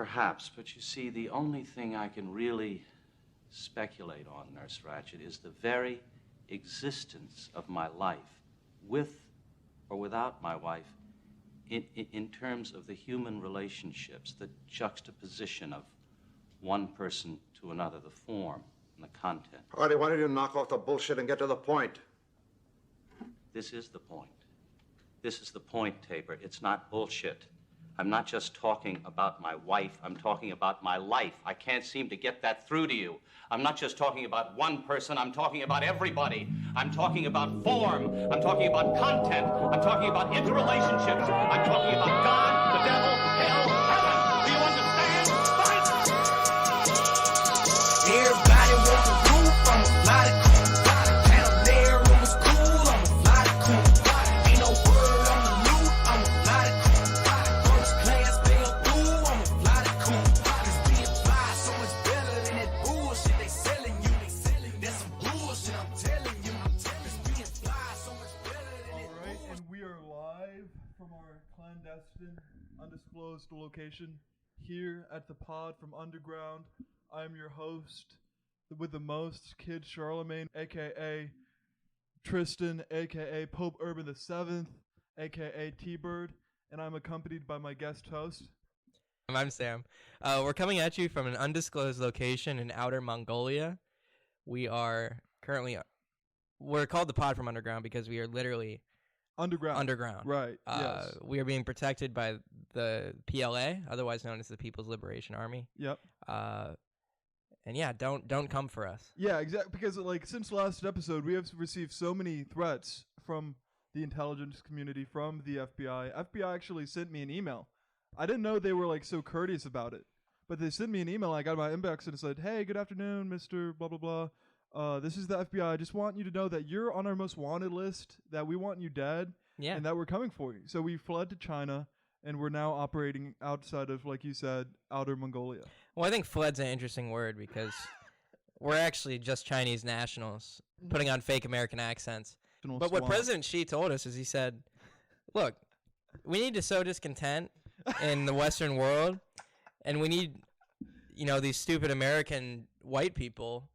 Perhaps, but you see, the only thing I can really speculate on, Nurse Ratched, is the very existence of my life, with or without my wife, in terms of the human relationships, the juxtaposition of one person to another, the form and the content. Artie, why don't you knock off the bullshit and get to the point? This is the point. This is the point, Tabor. It's not bullshit. I'm not just talking about my wife. I'm talking about my life. I can't seem to get that through to you. I'm not just talking about one person. I'm talking about everybody. I'm talking about form. I'm talking about content. I'm talking about interrelationships. I'm talking about God, the devil, hell, heaven. Do you understand? Fight! Everybody wants a roof. I'm a fly to cool. Down there, room was cool. I'm a fly to cool. Ain't no word on the loot. I'm a fly to cool. First class fell through. I'm a fly to cool. Cause being fly so much better than that bullshit they selling you. That's some bullshit, I'm telling you. Cause being fly so much better than that. Alright, and we are live from our clandestine, undisclosed location here at the pod from Underground. I'm your host with the most, Kid Charlemagne, aka Tristan, aka Pope Urban VII, aka T-Bird, and I'm accompanied by my guest host. I'm Sam. We're coming at you from an undisclosed location in outer Mongolia. We are currently, we're called the Pod from Underground because we are literally underground. Right, yes. We are being protected by the PLA, otherwise known as the People's Liberation Army. Yep. And yeah, don't come for us. Yeah, exactly. Because like since last episode, we have received so many threats from the intelligence community, from the FBI. FBI actually sent me an email. I didn't know they were like so courteous about it, but they sent me an email. I got my inbox and it said, "Hey, good afternoon, Mr. Blah blah blah. This is the FBI. I just want you to know that you're on our most wanted list. That we want you dead. Yeah. And that we're coming for you." So we fled to China. And we're now operating outside of, like you said, outer Mongolia. Well, I think "fled's" an interesting word because we're actually just Chinese nationals putting on fake American accents. But what President Xi told us is he said, look, we need to sow discontent in the Western world, and we need, these stupid American white people,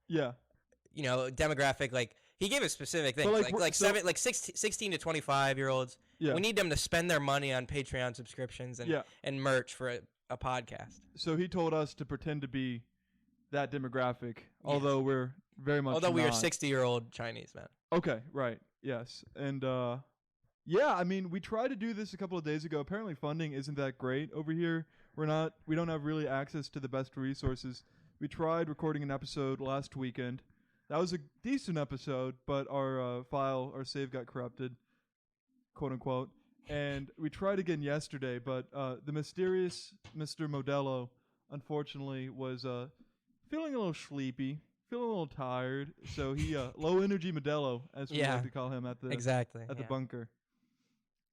demographic, like, he gave us specific things, like 16 to 25-year-olds. Yeah. We need them to spend their money on Patreon subscriptions and merch for a podcast. So he told us to pretend to be that demographic, although we're very much we are 60-year-old Chinese men. Okay, right, yes. And, I mean, we tried to do this a couple of days ago. Apparently funding isn't that great over here. We don't have really access to the best resources. We tried recording an episode last weekend. That was a decent episode, but our save got corrupted, quote unquote. And we tried again yesterday, but the mysterious Mr. Modelo, unfortunately, was feeling a little sleepy, feeling a little tired. So he low energy Modelo, as we like to call him at the bunker.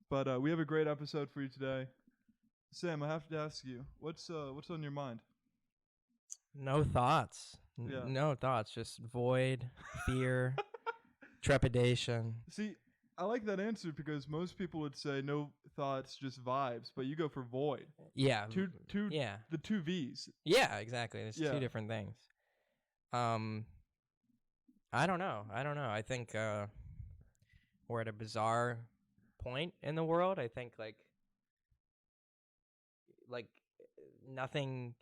But we have a great episode for you today. Sam, I have to ask you, what's on your mind? No thoughts. Yeah. No thoughts, just void, fear, trepidation. See, I like that answer because most people would say no thoughts, just vibes, but you go for void. Yeah. The two V's. Yeah, exactly. It's two different things. I don't know. I think we're at a bizarre point in the world. I think like nothing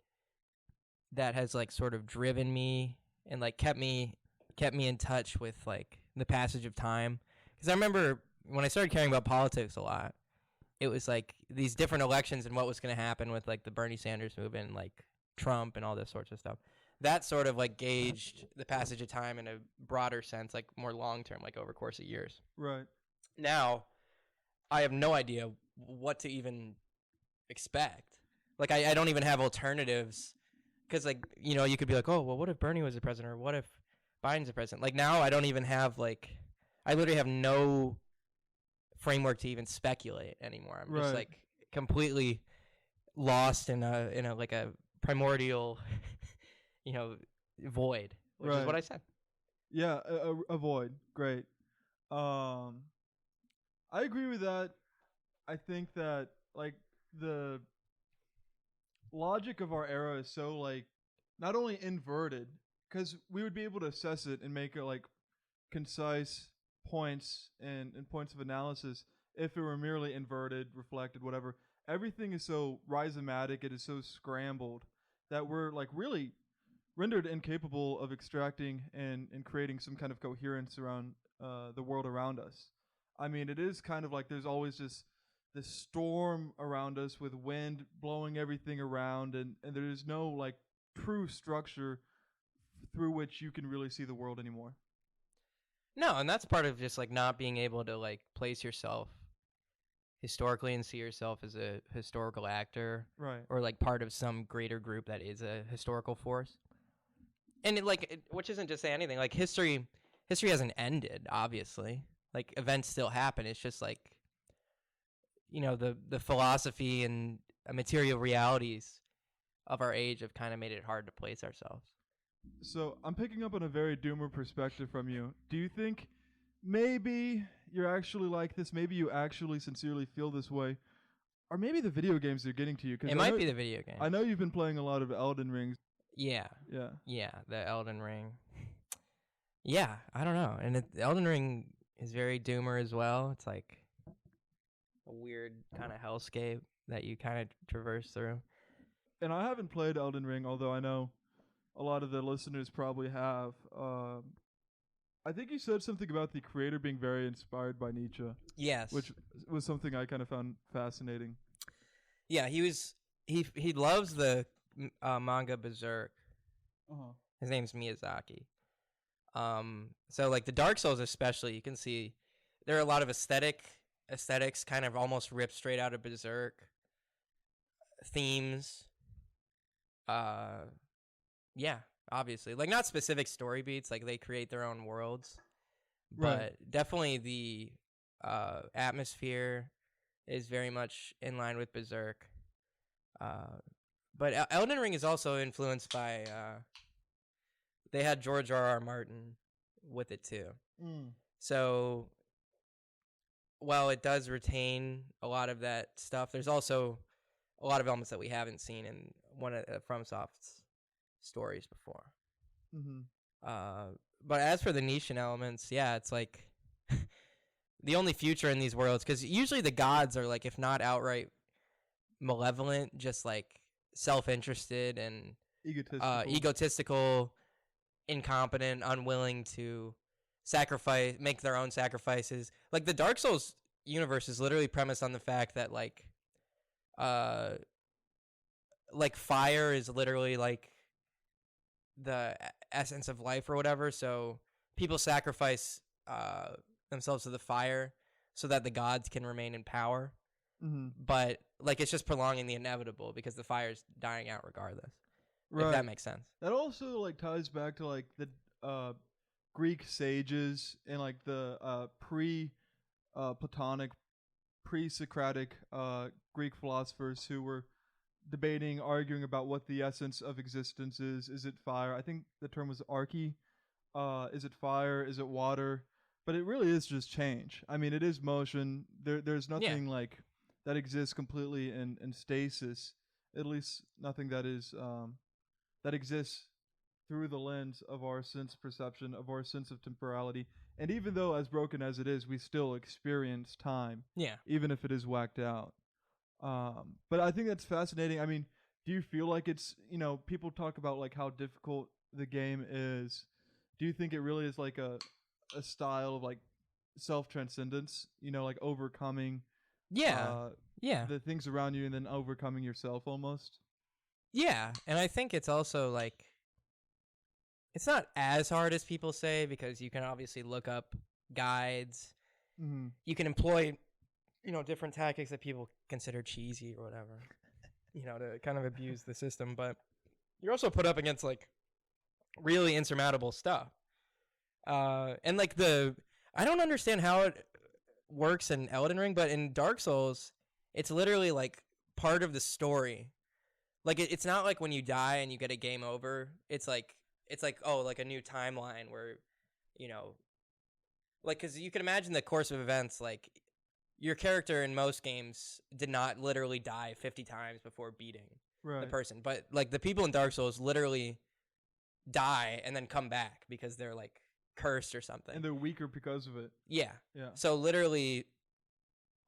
that has like sort of driven me and like kept me in touch with like the passage of time. Because I remember when I started caring about politics a lot, it was like these different elections and what was going to happen with like the Bernie Sanders movement, and, like Trump and all this sorts of stuff. That sort of like gauged the passage of time in a broader sense, like more long term, like over the course of years. Right. Now, I have no idea what to even expect. Like I don't even have alternatives. Because, like, you could be like, oh, well, what if Bernie was the president? Or what if Biden's the president? Like, now I don't even have, like, I literally have no framework to even speculate anymore. I'm just, like, completely lost in a like, a primordial, void, which is what I said. Yeah, a void. Great. I agree with that. I think that, like, the logic of our era is so like not only inverted, because we would be able to assess it and make it like concise points and points of analysis if it were merely inverted, reflected, whatever. Everything is so rhizomatic, it is so scrambled that we're like really rendered incapable of extracting and creating some kind of coherence around the world around us. I mean, it is kind of like there's always just this storm around us with wind blowing everything around, and there's no like true structure through which you can really see the world anymore. No, and that's part of just like not being able to like place yourself historically and see yourself as a historical actor, Right. or like part of some greater group that is a historical force. And which isn't to say anything. Like history hasn't ended, obviously. Like events still happen. It's just like, the philosophy and material realities of our age have kind of made it hard to place ourselves. So I'm picking up on a very doomer perspective from you. Do you think maybe you're actually like this? Maybe you actually sincerely feel this way, or maybe the video games are getting to you? It might be the video game. I know you've been playing a lot of Elden Ring. Yeah. Yeah. The Elden Ring. Yeah, I don't know. And Elden Ring is very doomer as well. It's like a weird kind of hellscape that you kind of traverse through. And I haven't played Elden Ring, although I know a lot of the listeners probably have. I think you said something about the creator being very inspired by Nietzsche. Yes. Which was something I kind of found fascinating. Yeah, he loves the manga Berserk. Uh-huh. His name's Miyazaki. So like the Dark Souls especially, you can see there are a lot of aesthetics kind of almost ripped straight out of Berserk. Themes. Yeah, obviously. Like not specific story beats, like they create their own worlds. Right. But definitely the atmosphere is very much in line with Berserk. But Elden Ring is also influenced by they had George R.R. Martin with it too. So while it does retain a lot of that stuff, there's also a lot of elements that we haven't seen in one of FromSoft's stories before. But as for the Nietzschean elements, yeah, it's like the only future in these worlds, because usually the gods are like, if not outright malevolent, just like self-interested and egotistical, incompetent, unwilling to make their own sacrifices. Like the Dark Souls universe is literally premised on the fact that like fire is literally like the essence of life or whatever, so people sacrifice themselves to the fire so that the gods can remain in power. But like it's just prolonging the inevitable because the fire's dying out regardless. Right. If that makes sense. That also like ties back to like the Greek sages and like the Platonic, pre-Socratic Greek philosophers who were debating, arguing about what the essence of existence is. Is it fire? I think the term was arche. Is it fire? Is it water? But it really is just change. I mean, it is motion. There's nothing like that exists completely in stasis. At least nothing that is that exists through the lens of our sense perception, of our sense of temporality. And even though, as broken as it is, we still experience time. Yeah. Even if it is whacked out. But I think that's fascinating. I mean, do you feel like it's, people talk about like how difficult the game is. Do you think it really is like a style of like self-transcendence, like overcoming the things around you and then overcoming yourself almost? Yeah, and I think it's also like it's not as hard as people say because you can obviously look up guides. You can employ different tactics that people consider cheesy or whatever, to kind of abuse the system. But you're also put up against like really insurmountable stuff. And like I don't understand how it works in Elden Ring, but in Dark Souls, it's literally like part of the story. Like it's not like when you die and you get a game over. It's like like a new timeline where, like, because you can imagine the course of events, like your character in most games did not literally die 50 times before beating. the Right. person. But like the people in Dark Souls literally die and then come back because they're like cursed or something. And they're weaker because of it. Yeah. Yeah. So literally,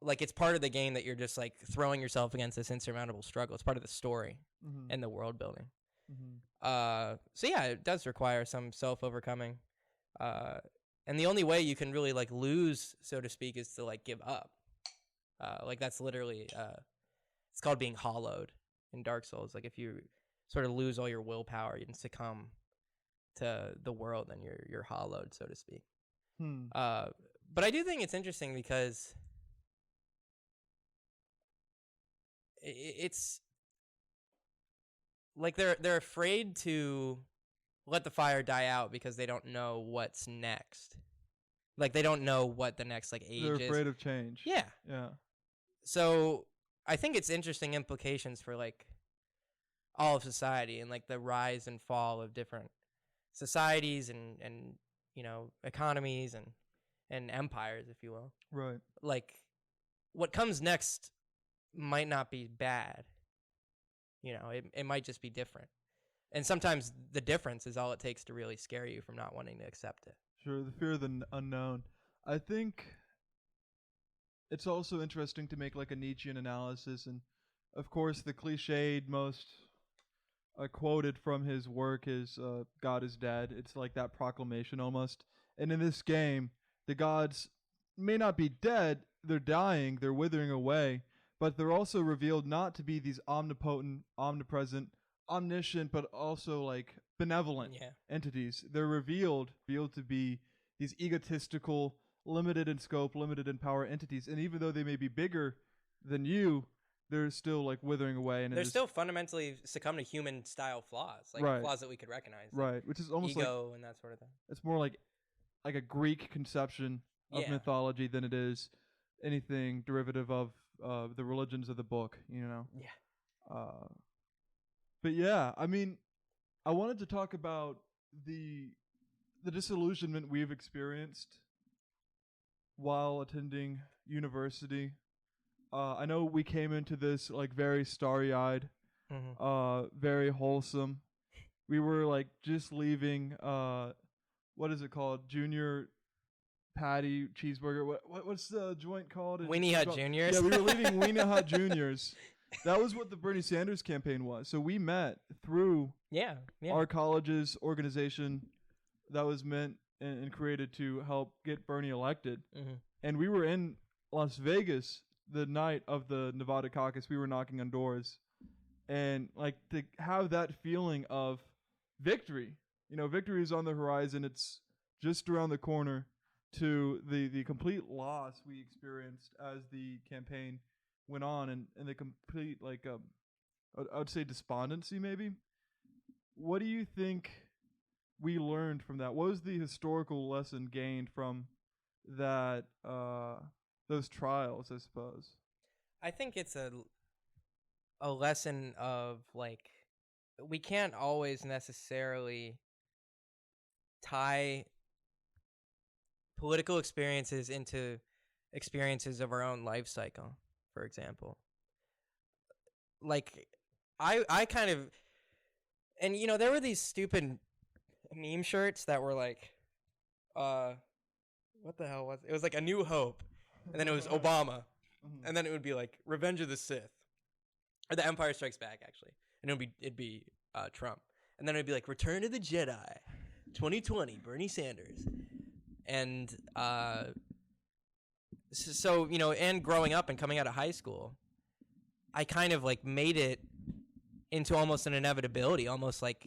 like it's part of the game that you're just like throwing yourself against this insurmountable struggle. It's part of the story Mm-hmm. and the world building. Mm-hmm. So yeah, it does require some self-overcoming. And the only way you can really like lose, so to speak, is to like give up. Like that's literally, it's called being hollowed in Dark Souls. Like if you sort of lose all your willpower and succumb to the world, then you're hollowed, so to speak. But I do think it's interesting because it's like they're afraid to let the fire die out because they don't know what's next. Like they don't know what the next like age They're is. afraid of change. Yeah. Yeah. So I think it's interesting implications for like all of society and like the rise and fall of different societies and you know economies and empires, if you will. Right. Like what comes next might not be bad. You know, it might just be different. And sometimes the difference is all it takes to really scare you from not wanting to accept it. Sure, the fear of the unknown. I think it's also interesting to make like a Nietzschean analysis, and of course the cliched most quoted from his work is God is dead. It's like that proclamation almost. And in this game, the gods may not be dead, they're dying, they're withering away, but they're also revealed not to be these omnipotent, omnipresent, omniscient, but also like benevolent entities. They're revealed to be these egotistical, limited in scope, limited in power entities. And even though they may be bigger than you, they're still like withering away. And they're still fundamentally succumb to human style flaws, like flaws that we could recognize. Right, which is almost ego like and that sort of thing. It's more like a Greek conception of mythology than it is anything derivative of the religions of the book, you know? Yeah. But yeah, I mean, I wanted to talk about the disillusionment we've experienced while attending university. I know we came into this like very starry-eyed, very wholesome. We were like just leaving what is it called? Junior patty cheeseburger. What's the joint called? Weenie Hut Juniors. Yeah, we were leaving Weenie Hut Juniors. That was what the Bernie Sanders campaign was. So we met through our college's organization that was meant and created to help get Bernie elected. And we were in Las Vegas the night of the Nevada caucus. We were knocking on doors. And like to have that feeling of victory, you know, victory is on the horizon. It's just around the corner, to the complete loss we experienced as the campaign went on, and the complete like I would say despondency maybe. What do you think we learned from that? What was the historical lesson gained from that those trials, I suppose? I think it's a lesson of like we can't always necessarily tie political experiences into experiences of our own life cycle, for example. Like I kind of, and you know, there were these stupid meme shirts that were like what the hell was it? It was like A New Hope, and then it was Obama, and then it would be like Revenge of the Sith, or The Empire Strikes Back actually, and it'd be Trump, and then it'd be like Return of the Jedi 2020 Bernie Sanders. And so, you know, and growing up and coming out of high school, I kind of like made it into almost an inevitability, almost like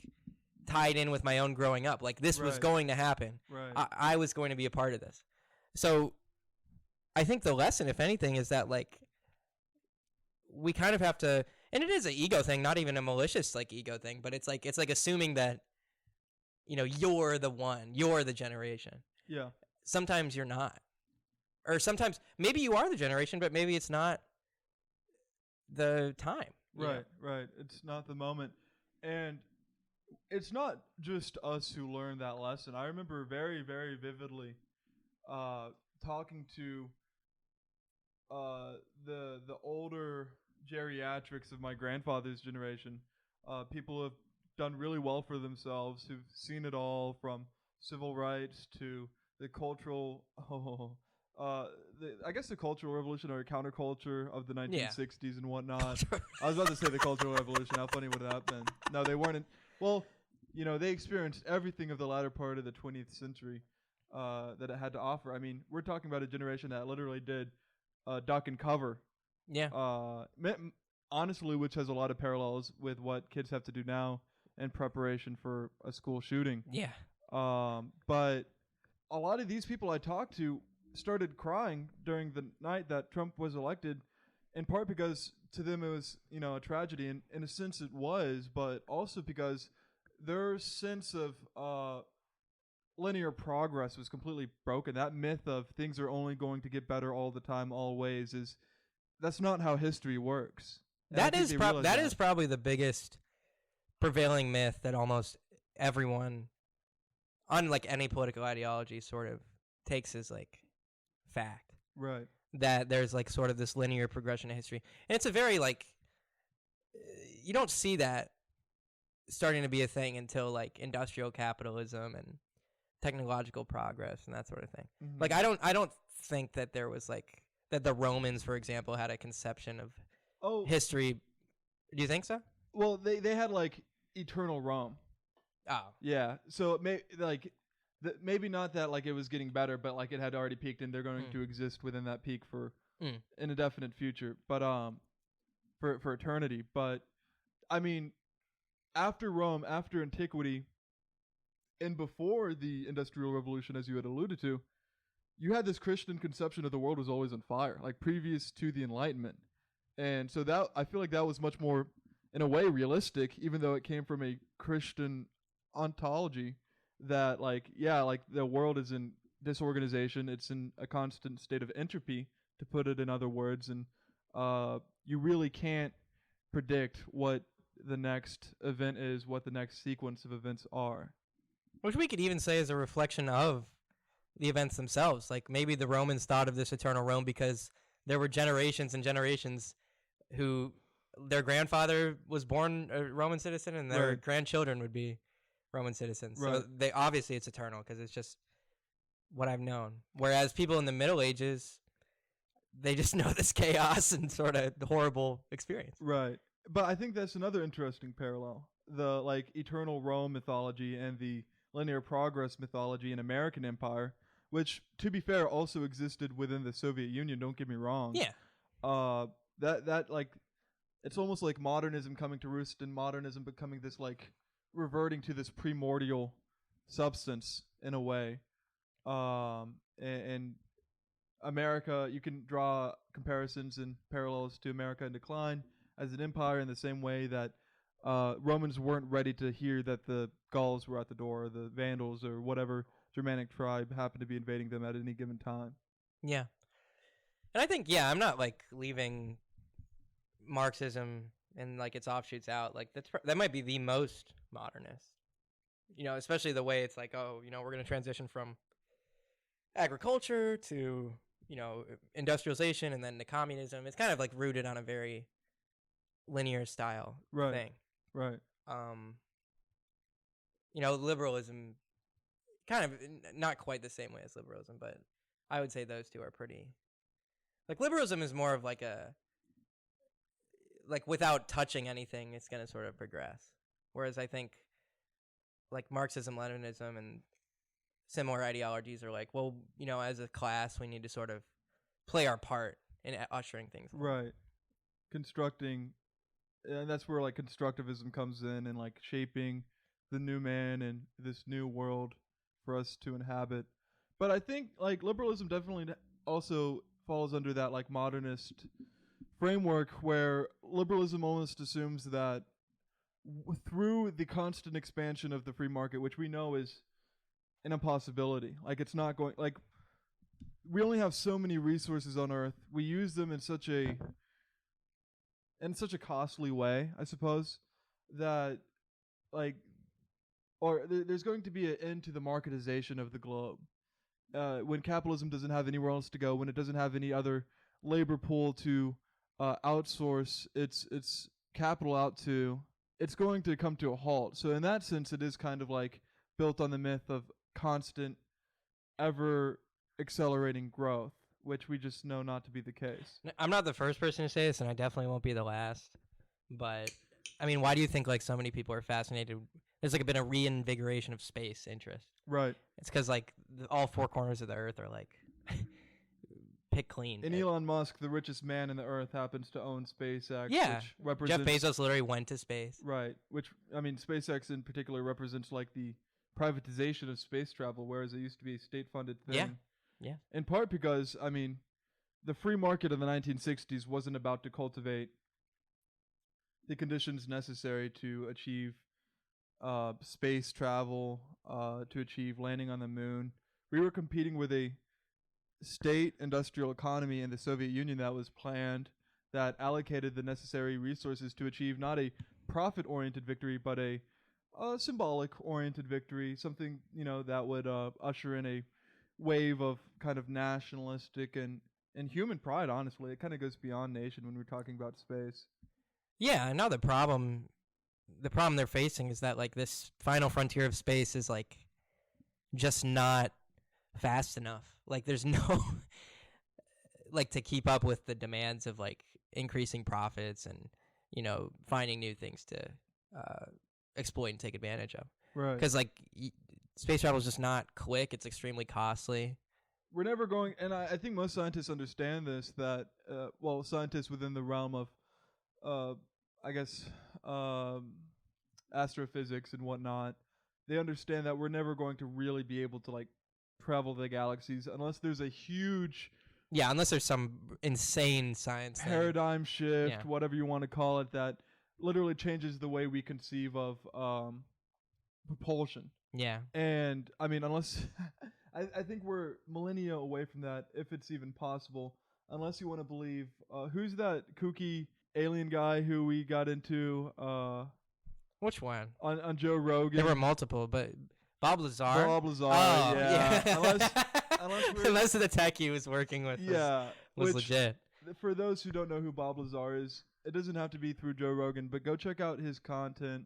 tied in with my own growing up. Like this was going to happen. Right. I was going to be a part of this. So I think the lesson, if anything, is that like we kind of have to, and it is an ego thing, not even a malicious like ego thing, but it's like assuming that, you know, you're the one, you're the generation. Yeah. Sometimes you're not. Or sometimes maybe you are the generation, but maybe it's not the time. Right, right. It's not the moment. And it's not just us who learned that lesson. I remember very, very vividly talking to the older geriatrics of my grandfather's generation. People have done really well for themselves, who've seen it all from civil rights to the cultural, I guess the cultural revolution or counterculture of the 1960s and whatnot. I was about to say the cultural revolution. How funny would that have been? No, they weren't. Well, they experienced everything of the latter part of the 20th century that it had to offer. I mean, we're talking about a generation that literally did duck and cover. Yeah. Honestly, which has a lot of parallels with what kids have to do now in preparation for a school shooting. Yeah. But a lot of these people I talked to started crying during the night that Trump was elected, in part because to them it was, a tragedy, and in a sense it was, but also because their sense of linear progress was completely broken. That myth of things are only going to get better all the time, always, that's not how history works. That is probably the biggest prevailing myth that almost everyone on like any political ideology sort of takes as like fact. Right. That there's like sort of this linear progression of history. And it's a very like you don't see that starting to be a thing until like industrial capitalism and technological progress and that sort of thing. Mm-hmm. Like I don't think that there was like that the Romans, for example, had a conception of history. Do you think so? Well, they had like eternal Rome. Oh. Yeah. So it may like maybe not that like it was getting better, but like it had already peaked and they're going to exist within that peak for an indefinite future. But for eternity. But I mean, after Rome, after antiquity, and before the Industrial Revolution, as you had alluded to, you had this Christian conception of the world was always on fire, like previous to the Enlightenment. And so that I feel like that was much more, in a way, realistic, even though it came from a Christian ontology that, like, yeah, like the world is in disorganization. It's in a constant state of entropy, to put it in other words. And you really can't predict what the next event is, what the next sequence of events are. Which we could even say is a reflection of the events themselves. Like maybe the Romans thought of this eternal Rome because there were generations and generations who their grandfather was born a Roman citizen and their grandchildren would be Roman citizens. Right. So they obviously it's eternal because it's just what I've known. Whereas people in the Middle Ages, they just know this chaos and sort of the horrible experience. Right. But I think that's another interesting parallel. The like eternal Rome mythology and the linear progress mythology in American empire, which to be fair also existed within the Soviet Union, don't get me wrong. Yeah. That like it's almost like modernism coming to roost and modernism becoming this like reverting to this primordial substance in a way. And America, you can draw comparisons and parallels to America in decline as an empire in the same way that Romans weren't ready to hear that the Gauls were at the door, or the Vandals, or whatever Germanic tribe happened to be invading them at any given time. Yeah. And I think, I'm not like leaving Marxism and like its offshoots out. Like that might be the most modernist, especially the way it's like, we're going to transition from agriculture to, industrialization and then to communism. It's kind of like rooted on a very linear style thing. Right. Liberalism, kind of not quite the same way as liberalism, but I would say those two are pretty. Like liberalism is more of like without touching anything, it's going to sort of progress. Whereas I think like Marxism, Leninism, and similar ideologies are like, well, as a class, we need to sort of play our part in ushering things along. Right. Constructing, and that's where like constructivism comes in and like shaping the new man and this new world for us to inhabit. But I think like liberalism definitely also falls under that like modernist framework where liberalism almost assumes that through the constant expansion of the free market, which we know is an impossibility, like it's not going, like we only have so many resources on Earth. We use them in such a costly way, I suppose, that like, or there's going to be an end to the marketization of the globe. When capitalism doesn't have anywhere else to go, when it doesn't have any other labor pool to outsource its capital out to, it's going to come to a halt. So in that sense, it is kind of like built on the myth of constant, ever accelerating growth, which we just know not to be the case. I'm not the first person to say this, and I definitely won't be the last. But I mean, why do you think like so many people are fascinated? There's like been a reinvigoration of space interest. Right. It's because like all four corners of the earth are like pick clean. And Elon Musk, the richest man in the earth, happens to own SpaceX. Yeah. Which represents, Jeff Bezos literally went to space. Right. Which, I mean, SpaceX in particular represents like the privatization of space travel, whereas it used to be a state-funded thing. Yeah. Yeah. In part because, I mean, the free market of the 1960s wasn't about to cultivate the conditions necessary to achieve space travel, to achieve landing on the moon. We were competing with a state industrial economy in the Soviet Union that was planned, that allocated the necessary resources to achieve not a profit-oriented victory, but a symbolic-oriented victory, something, you know, that would usher in a wave of kind of nationalistic and human pride, honestly. It kind of goes beyond nation when we're talking about space. Yeah, now the problem they're facing is that like this final frontier of space is like just not fast enough. Like there's no like to keep up with the demands of like increasing profits and, you know, finding new things to exploit and take advantage of. Right. Because like space travel is just not quick. It's extremely costly. We're never going, and I think most scientists understand this, that, well, scientists within the realm of, I guess, astrophysics and whatnot, they understand that we're never going to really be able to, like, travel the galaxies unless there's a huge... Yeah, unless there's some insane science paradigm shift, yeah, whatever you want to call it, that literally changes the way we conceive of propulsion. Yeah. And, I mean, unless... I think we're millennia away from that, if it's even possible, unless you want to believe... who's that kooky alien guy who we got into... Which one? On Joe Rogan. There were multiple, but Bob Lazar. Bob Lazar, oh, yeah. unless the tech he was working with was legit. For those who don't know who Bob Lazar is, it doesn't have to be through Joe Rogan, but go check out his content,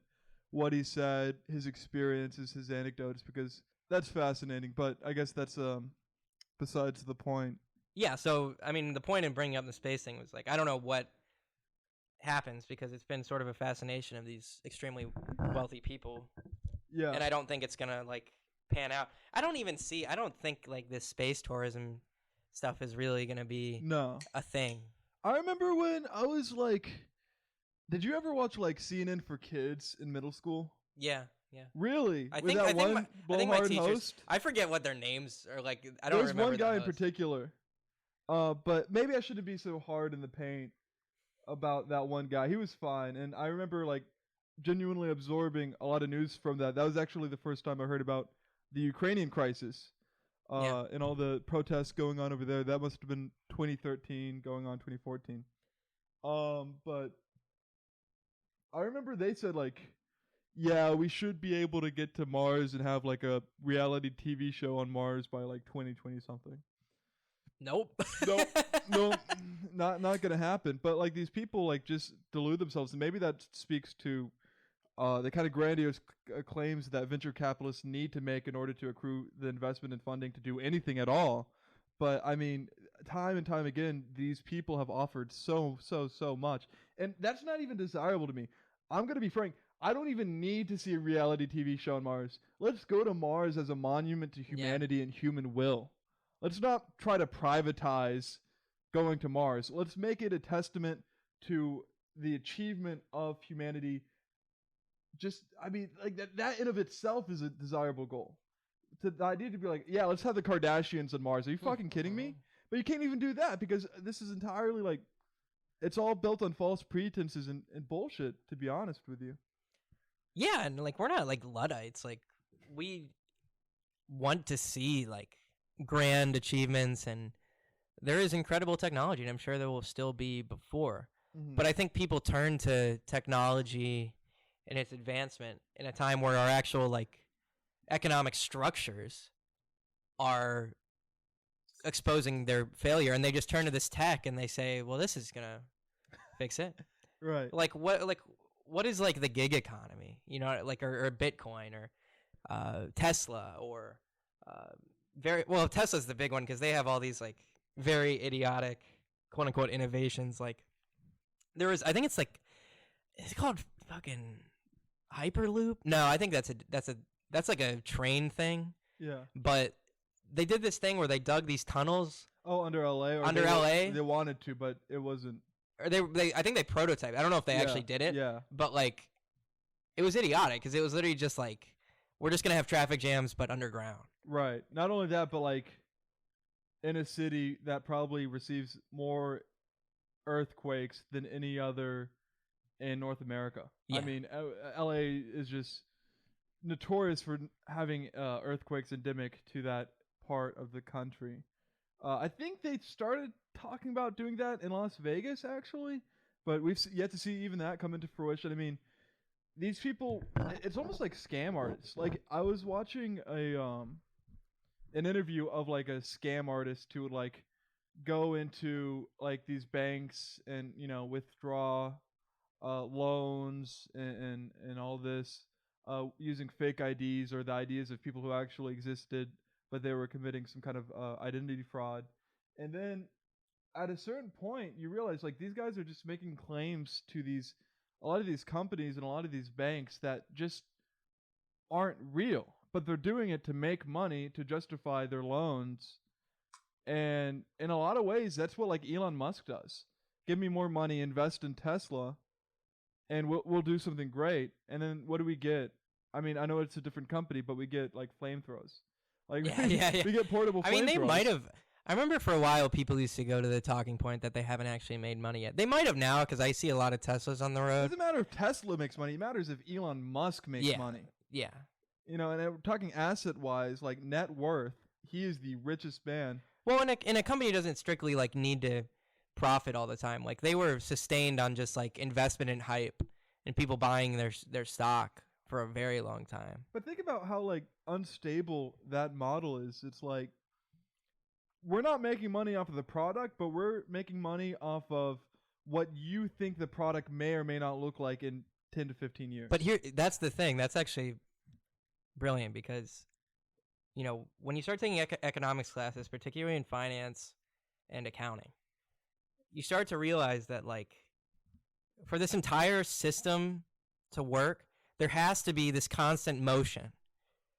what he said, his experiences, his anecdotes, because that's fascinating. But I guess that's besides the point. Yeah, so I mean, the point in bringing up the space thing was like, I don't know what happens because it's been sort of a fascination of these extremely wealthy people. Yeah. And I don't think it's gonna like pan out. I don't think like this space tourism stuff is really gonna be a thing. I remember when I was like, did you ever watch like CNN for Kids in middle school? Yeah. Yeah. Really? I think my teachers, host? I forget what their names are like. I don't remember. There's one guy in particular. But maybe I shouldn't be so hard in the paint about that one guy. He was fine, and I remember like genuinely absorbing a lot of news from that. That was actually the first time I heard about the Ukrainian crisis, and all the protests going on over there. That must have been 2013, going on 2014. But I remember they said like, yeah, we should be able to get to Mars and have like a reality TV show on Mars by like 2020 something. Nope. Nope, not gonna happen. But like these people like just delude themselves, and maybe that speaks to the kind of grandiose claims that venture capitalists need to make in order to accrue the investment and funding to do anything at all. But I mean, time and time again, these people have offered so much, and that's not even desirable to me. I'm gonna be frank. I don't even need to see a reality TV show on Mars. Let's go to Mars as a monument to humanity and human will. Let's not try to privatize going to Mars. Let's make it a testament to the achievement of humanity. Just, I mean, like that in of itself is a desirable goal. The idea to be like, yeah, let's have the Kardashians on Mars. Are you fucking kidding me? But you can't even do that because this is entirely like, it's all built on false pretenses and bullshit, to be honest with you. Yeah, and like we're not like Luddites. Like we want to see like grand achievements, and there is incredible technology, and I'm sure there will still be before. Mm-hmm. But I think people turn to technology and its advancement in a time where our actual like economic structures are exposing their failure, and they just turn to this tech and they say, well, this is gonna fix it. Right. Like what is like the gig economy? You know, like or Bitcoin or Tesla or Tesla's the big one because they have all these like very idiotic quote unquote innovations. Like I think it's called fucking Hyperloop. No, I think that's like a train thing. Yeah. But they did this thing where they dug these tunnels. Oh, under LA. Under LA, they wanted to, but it wasn't. Or they I think they prototyped. I don't know if they actually did it. Yeah. But like, it was idiotic because it was literally just like, we're just gonna have traffic jams but underground. Right. Not only that, but like, in a city that probably receives more earthquakes than any other in North America. Yeah. I mean, LA is just notorious for having earthquakes endemic to that part of the country. I think they started talking about doing that in Las Vegas, actually, but we've yet to see even that come into fruition. I mean, these people, it's almost like scam artists. Like, I was watching an interview of like a scam artist who would like go into like these banks and, you know, withdraw loans and all this using fake IDs or the IDs of people who actually existed, but they were committing some kind of identity fraud. And then at a certain point, you realize like these guys are just making claims to a lot of these companies and a lot of these banks that just aren't real, but they're doing it to make money to justify their loans. And in a lot of ways, that's what like Elon Musk does. Give me more money, invest in Tesla, and we'll do something great. And then what do we get? I mean, I know it's a different company, but we get like flamethrowers. Like Yeah. we get portable flamethrowers. I mean, they might have. I remember for a while people used to go to the talking point that they haven't actually made money yet. They might have now because I see a lot of Teslas on the It road. doesn't matter if Tesla makes money. It matters if Elon Musk makes money. Yeah. You know, and we're talking asset-wise, like net worth, he is the richest man. Well, in a company doesn't strictly like need to profit all the time. Like they were sustained on just like investment and hype and people buying their stock for a very long time. But think about how like unstable that model is. It's like we're not making money off of the product, but we're making money off of what you think the product may or may not look like in 10 to 15 years. But that's the thing. That's actually brilliant because, you know, when you start taking economics classes, particularly in finance and accounting, you start to realize that, like, for this entire system to work, there has to be this constant motion.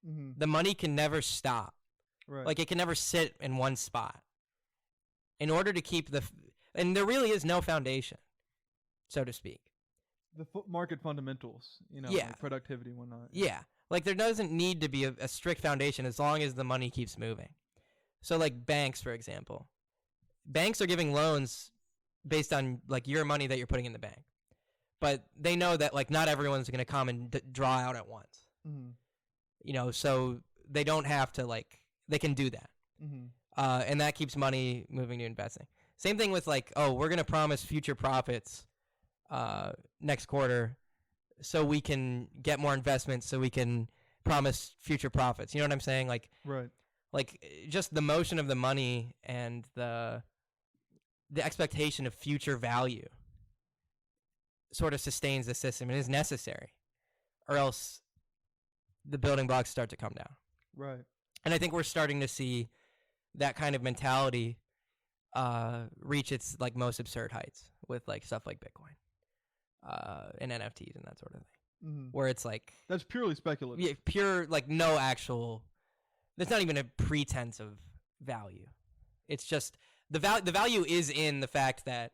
Mm-hmm. The money can never stop. Right. Like, it can never sit in one spot. In order to keep and there really is no foundation, so to speak. The market fundamentals, you know, Yeah. like productivity and whatnot. Yeah. Like, there doesn't need to be a strict foundation as long as the money keeps moving. So, like, banks, for example. Banks are giving loans based on, like, your money that you're putting in the bank. But they know that, like, not everyone's going to come and draw out at once. Mm-hmm. You know, so they don't have to, like, they can do that. Mm-hmm. And that keeps money moving to investing. Same thing with, like, oh, we're going to promise future profits next quarter so we can get more investments, so we can promise future profits. You know what I'm saying? Like, right. Like, just the motion of the money and the expectation of future value sort of sustains the system and is necessary, or else the building blocks start to come down. Right. And I think we're starting to see that kind of mentality reach its like most absurd heights with like stuff like Bitcoin and NFTs and that sort of thing. Mm-hmm. Where it's like that's purely speculative. Yeah, pure, like, no actual. There's not even a pretense of value. It's just the value is in the fact that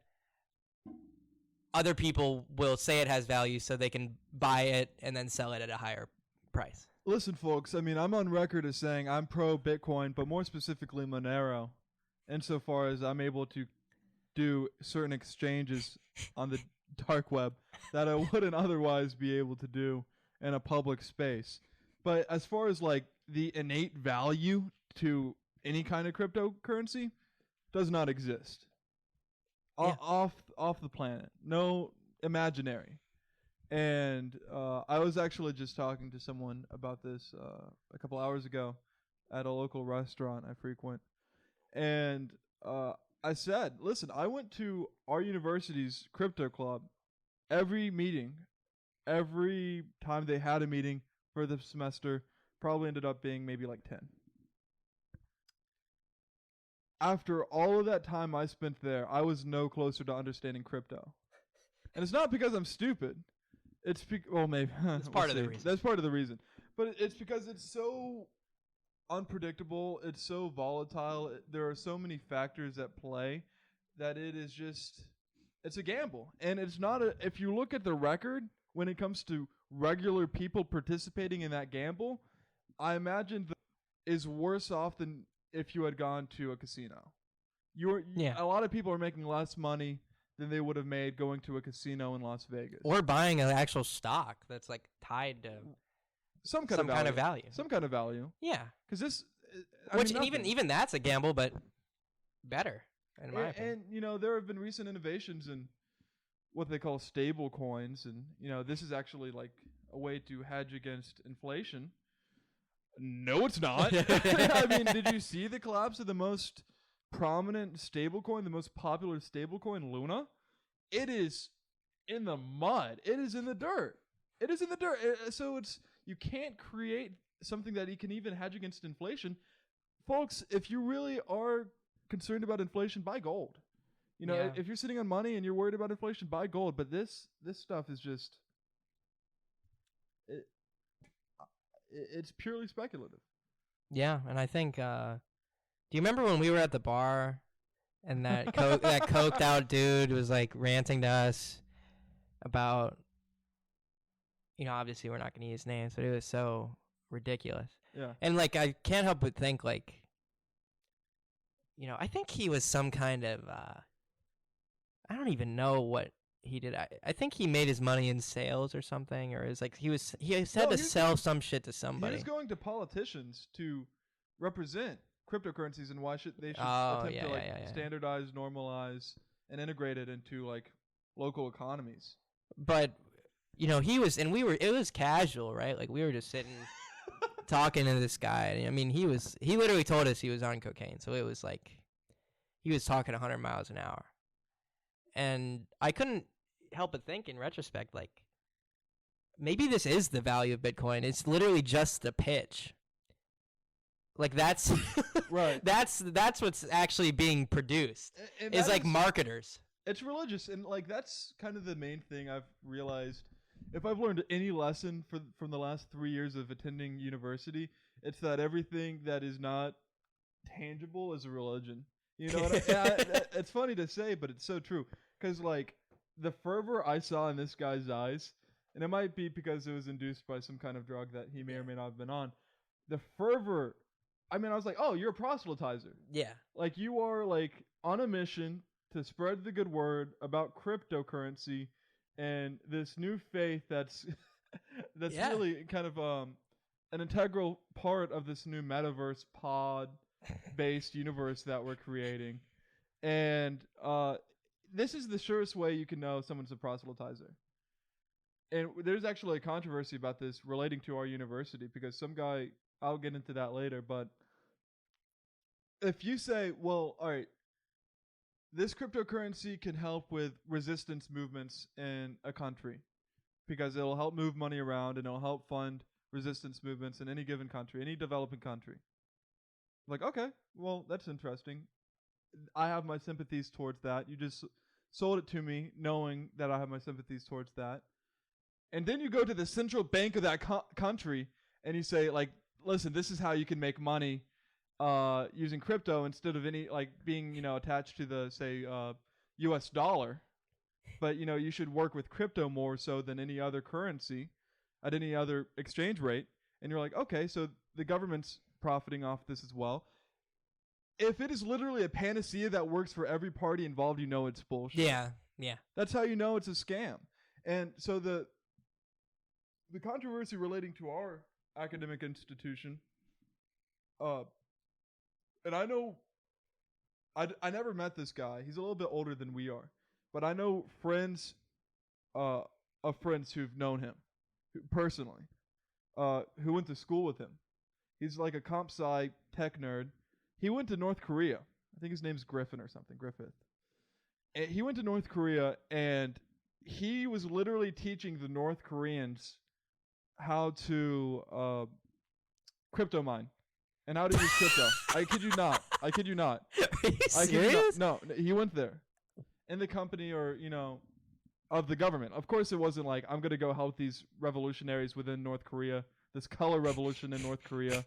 other people will say it has value, so they can buy it and then sell it at a higher price. Listen, folks, I mean, I'm on record as saying I'm pro Bitcoin, but more specifically Monero, insofar as I'm able to do certain exchanges on the dark web that I wouldn't otherwise be able to do in a public space. But as far as like the innate value to any kind of cryptocurrency, does not exist. Yeah. Off the planet, no imaginary. And I was actually just talking to someone about this a couple hours ago at a local restaurant I frequent. And I said, listen, I went to our university's crypto club every meeting, every time they had a meeting for the semester, probably ended up being maybe like 10. After all of that time I spent there, I was no closer to understanding crypto. And it's not because I'm stupid. It's well, maybe That's part of the reason. That's part of the reason. But it's because it's so unpredictable. It's so volatile. There are so many factors at play that it is just it's a gamble. And it's not a. If you look at the record when it comes to regular people participating in that gamble, I imagine is worse off than if you had gone to a casino. A lot of people are making less money than they would have made going to a casino in Las Vegas. Or buying an actual stock that's like tied to some kind of value. Some kind of value. Yeah. Because this... Which even that's a gamble, but better, in my opinion. And, there have been recent innovations in what they call stable coins. And, this is actually like a way to hedge against inflation. No, it's not. I mean, did you see the collapse of the most prominent stablecoin, the most popular stablecoin, Luna? It is in the mud. It is in the dirt. It is in the dirt. So you can't create something that you can even hedge against inflation. Folks, if you really are concerned about inflation, buy gold. If you're sitting on money and you're worried about inflation, buy gold. But this stuff is just... It's purely speculative. Yeah, and I think do you remember when we were at the bar and that that coked out dude was like ranting to us about obviously we're not going to use names, but it was so ridiculous. Yeah. And like I can't help but think like I think he was some kind of I don't even know what he did. I think he made his money in sales or something, or is like he had to sell some shit to somebody. He was going to politicians to represent cryptocurrencies and why they should attempt to standardize, normalize, and integrate it into like local economies. But he was, and it was casual, right? Like we were just sitting talking to this guy. I mean, he literally told us he was on cocaine, so it was like he was talking 100 miles an hour. And I couldn't help but think in retrospect, like, maybe this is the value of Bitcoin. It's literally just the pitch. Like, that's right. That's what's actually being produced. And is like marketers. It's religious, and like that's kind of the main thing I've realized. If I've learned any lesson from the last 3 years of attending university, it's that everything that is not tangible is a religion. It's funny to say, but it's so true. Because, like, the fervor I saw in this guy's eyes, and it might be because it was induced by some kind of drug that he may or may not have been on, the fervor, I mean, I was like, oh, you're a proselytizer. Yeah. Like, you are, like, on a mission to spread the good word about cryptocurrency and this new faith that's really kind of an integral part of this new metaverse pod-based universe that we're creating. And this is the surest way you can know someone's a proselytizer. And there's actually a controversy about this relating to our university because some guy, I'll get into that later, but if you say, well, all right, this cryptocurrency can help with resistance movements in a country because it'll help move money around and it'll help fund resistance movements in any given country, any developing country. Like, okay, well, that's interesting. I have my sympathies towards that. You just sold it to me knowing that I have my sympathies towards that. And then you go to the central bank of that country and you say, like, listen, this is how you can make money using crypto instead of any, like, being, attached to the, say, US dollar. But, you should work with crypto more so than any other currency at any other exchange rate. And you're like, okay, so the government's profiting off this as well. If it is literally a panacea that works for every party involved, it's bullshit. Yeah. That's how you know it's a scam. And so the controversy relating to our academic institution, and I know I never met this guy. He's a little bit older than we are. But I know friends of friends who've known him personally, who went to school with him. He's like a comp sci tech nerd. He went to North Korea. I think his name's Griffin or something. Griffith. And he went to North Korea, and he was literally teaching the North Koreans how to crypto mine and how to use crypto. I kid you not. I kid you not. Are you serious? No, he went there in the company or, of the government. Of course, it wasn't like, I'm going to go help these revolutionaries within North Korea, this color revolution in North Korea,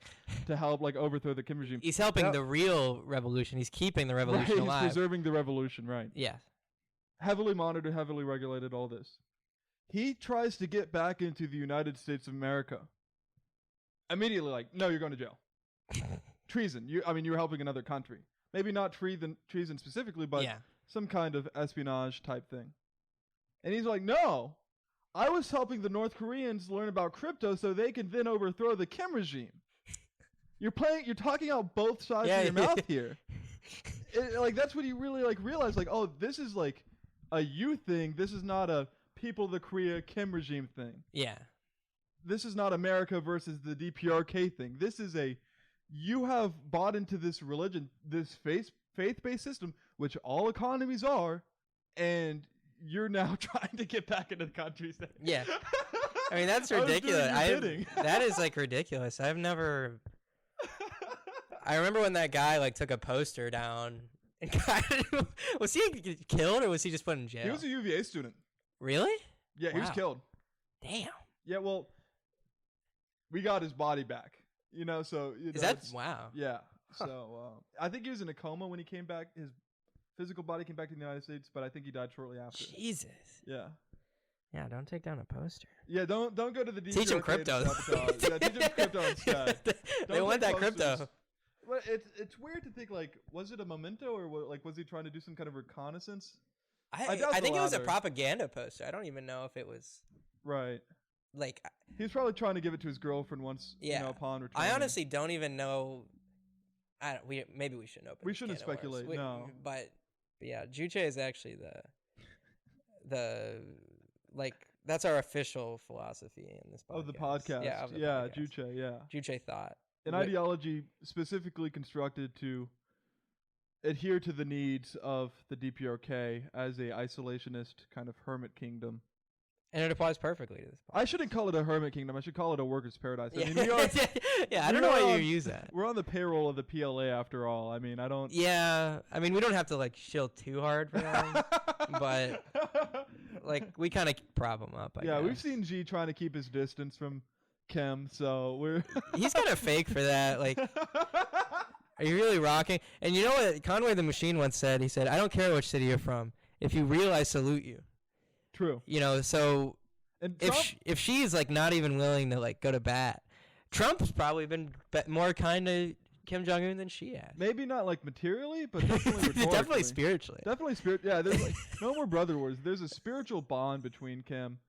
to help like overthrow the Kim regime. He's helping the real revolution. He's keeping the revolution Right, alive. he's preserving the revolution, right. Yeah. Heavily monitored, heavily regulated, all this. He tries to get back into the United States of America. Immediately like, no, you're going to jail. Treason. You're helping another country. Maybe not treason specifically, but some kind of espionage type thing. And he's like, no, I was helping the North Koreans learn about crypto so they can then overthrow the Kim regime. You're talking out both sides of your mouth here. That's what you really realize. Like, oh, this is like a you thing. This is not a people of the Korea Kim regime thing. Yeah. This is not America versus the DPRK thing. This is you have bought into this religion, this faith-based system, which all economies are, and you're now trying to get back into the country. Yeah. I mean, that's ridiculous. That is like ridiculous. I remember when that guy like took a poster down and was he killed or was he just put in jail? He was a UVA student. Really? Yeah, wow. He was killed. Damn. Yeah, well, we got his body back. So is that wow? Yeah. Huh. So I think he was in a coma when he came back. His physical body came back to the United States, but I think he died shortly after. Jesus. Yeah. Yeah, don't take down a poster. Yeah, don't go to the DPRK. Teach him crypto. Yeah, teach him crypto instead. They want that posters. crypto. Well, it's weird to think like, was it a memento or was he trying to do some kind of reconnaissance? I think it was a propaganda poster. I don't even know if it was right. Like he was probably trying to give it to his girlfriend once. Upon return. I honestly don't even know. Maybe we shouldn't open. We shouldn't speculate. No. But yeah, Juche is actually the like that's our official philosophy in this podcast. Of the podcast. Yeah, of the podcast. Juche, yeah. Juche thought. An ideology specifically constructed to adhere to the needs of the DPRK as a isolationist kind of hermit kingdom. And it applies perfectly to this podcast. I shouldn't call it a hermit kingdom. I should call it a workers' paradise. I mean, I don't know why you use that. We're on the payroll of the PLA after all. I mean, I don't... Yeah. I mean, we don't have to, like, shield too hard for them. But, like, we kind of prop them up, I guess. We've seen G trying to keep his distance from Kim, so we're... He's kind of fake for that. Like, are you really rocking? And you know what Conway the Machine once said? He said, I don't care which city you're from. If you real, I salute you. True. So and if she's like not even willing to like go to bat, Trump's probably been more kind to Kim Jong-un than she has. Maybe not like materially, but definitely rhetorically. Definitely spiritually. Definitely Yeah, there's like no more brother wars. There's a spiritual bond between Kim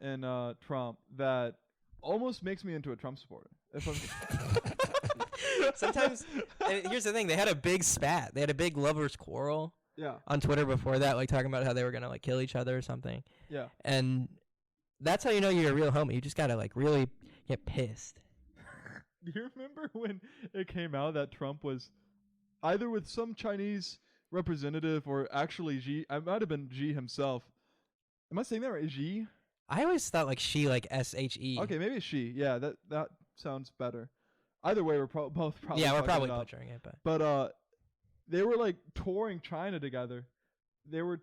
and Trump that almost makes me into a Trump supporter. If I'm Sometimes, and here's the thing: they had a big spat. They had a big lovers' quarrel. Yeah. On Twitter before that, like talking about how they were gonna like kill each other or something. Yeah. And that's how you know you're a real homie. You just gotta like really get pissed. Do you remember when it came out that Trump was either with some Chinese representative or actually Xi? I might have been Xi himself. Am I saying that right? Xi? I always thought like she, like SHE. Okay, maybe it's she. Yeah, that sounds better. Either way, we're both probably. Yeah, we're probably butchering it, but they were like touring China together. They were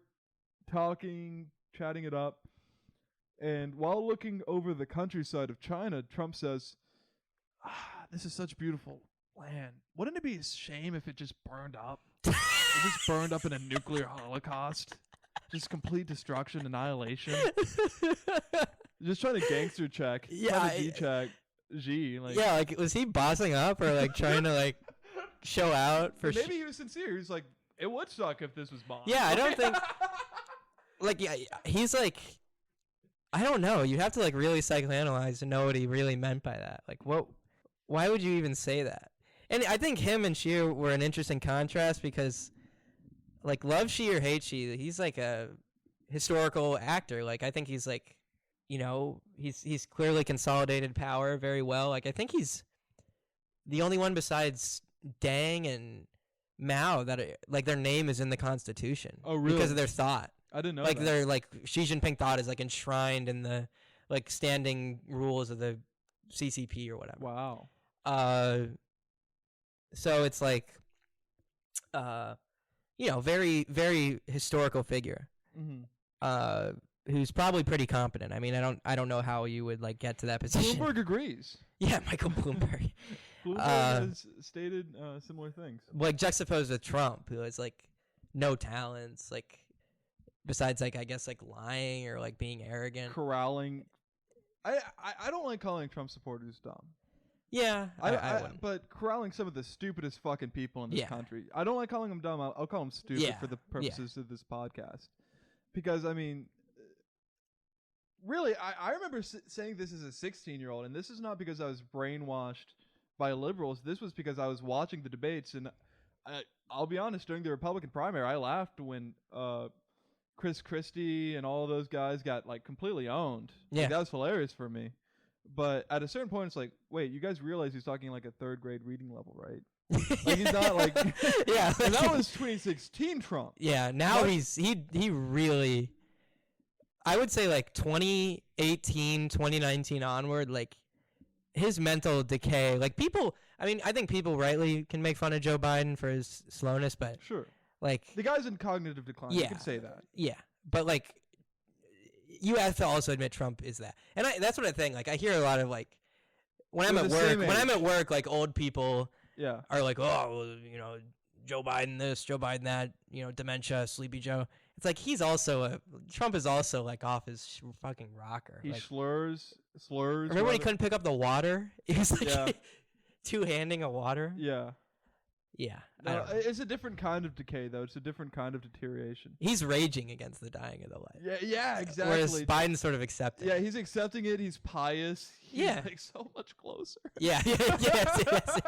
talking, chatting it up. And while looking over the countryside of China, Trump says, this is such beautiful land. Wouldn't it be a shame if it just burned up? It just burned up in a nuclear holocaust? Just complete destruction, annihilation? Just trying to gangster check. Yeah. G-check. G. Like, yeah, like, was he bossing up or like trying to like show out for maybe he was sincere. He's like, it would suck if this was bombed. Yeah, I don't think like he's like I don't know. You'd have to like really psychoanalyze to know what he really meant by that. Like why would you even say that? And I think him and Xi were an interesting contrast because like love Xi or hate Xi, he's like a historical actor. Like I think he's like, you know, he's clearly consolidated power very well. Like I think he's the only one besides Deng and Mao that like their name is in the Constitution. Oh, really? Because of their thought. I didn't know Like that. their like Xi Jinping thought is like enshrined in the like standing rules of the CCP or whatever. Wow. So it's like, very, very historical figure. Mm-hmm. Who's probably pretty competent. I mean, I don't know how you would like get to that position. Bloomberg agrees. Yeah, Michael Bloomberg. Bloomberg has stated similar things. Like juxtaposed with Trump, who has like no talents, like besides like I guess like lying or like being arrogant. Corralling. I don't like calling Trump supporters dumb. Yeah, I wouldn't. But corralling some of the stupidest fucking people in this Yeah. country. I don't like calling them dumb. I'll call them stupid Yeah, for the purposes of this podcast. Because, I mean, really, I remember saying this as a 16-year-old, and this is not because I was brainwashed by liberals. This was because I was watching the debates, and I'll be honest, during the Republican primary, I laughed when Chris Christie and all of those guys got, like, completely owned. Yeah. Like, that was hilarious for me. But at a certain point, it's like, wait, you guys realize he's talking like a third grade reading level, right? Like he's not like yeah. And that was 2016 Trump. Yeah, now What? he really, I would say like 2018, 2019 onward, like his mental decay, like people, I mean, I think people rightly can make fun of Joe Biden for his slowness, but Sure. like, The guy's in cognitive decline. You Yeah. could say that. yeah, but like, you have to also admit Trump is that, and that's what I think. Like, I hear a lot of like, when I'm They're at the work, same when I'm age. at work, like old people Yeah. are like, oh, well, Joe Biden this, Joe Biden that, dementia, Sleepy Joe. It's like Trump is also like off his fucking rocker. He Like, slurs. remember when he rather- couldn't pick up the water? He was like Yeah. two-handing a water. Yeah. Yeah, I No, don't know. it's a different kind of decay, though. It's a different kind of deterioration. He's raging against the dying of the light. Yeah, exactly. Whereas Biden's sort of accepting. Yeah, he's accepting it. He's pious. He's Yeah. like so much closer. Yeah, yes.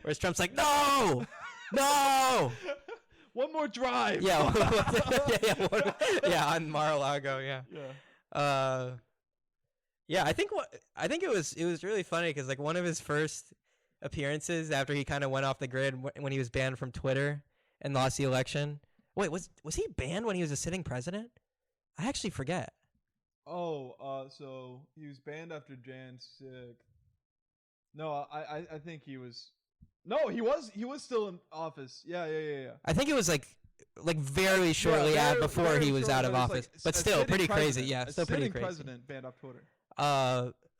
Whereas Trump's like, no, no. One more drive. Yeah, yeah, on Mar-a-Lago. Yeah. Yeah. Yeah. I think it was really funny because like one of his first appearances after he kind of went off the grid when he was banned from Twitter and lost the election. Wait, was he banned when he was a sitting president? I actually forget. Oh, so he was banned after Jan 6th. No, I think he was. No, he was still in office. Yeah. I think it was like very shortly before very he was out of shortly. It was office, like but a still sitting pretty crazy. president. Yeah, A still pretty sitting crazy. president banned off Twitter.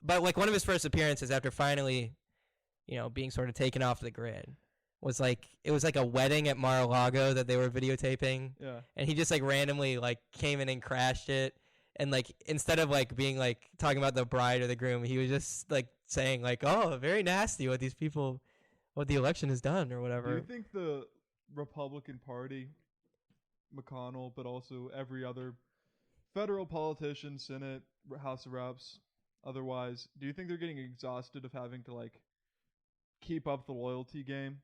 But like one of his first appearances after finally, being sort of taken off the grid was like it was like a wedding at Mar-a-Lago that they were videotaping, Yeah. and he just like randomly like came in and crashed it, and like instead of like being like talking about the bride or the groom, he was just like saying like, oh, very nasty what these people, what the election has done or Do whatever. you think the Republican Party, McConnell, but also every other federal politician, Senate, House of Reps, otherwise, do you think they're getting exhausted of having to like keep up the loyalty game,